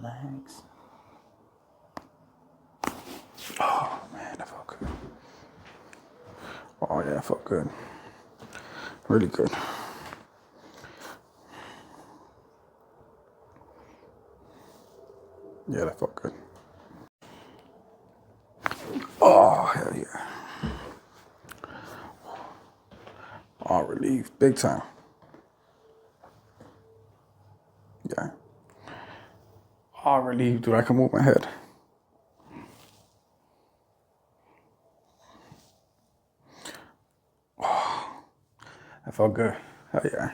Relax. Oh man, that felt good. Oh yeah, that felt good. Really good. Yeah, that felt good. Oh, hell yeah. Oh, relief. Big time. Yeah. Oh, relief, dude. I can move my head. That felt good. Hell yeah.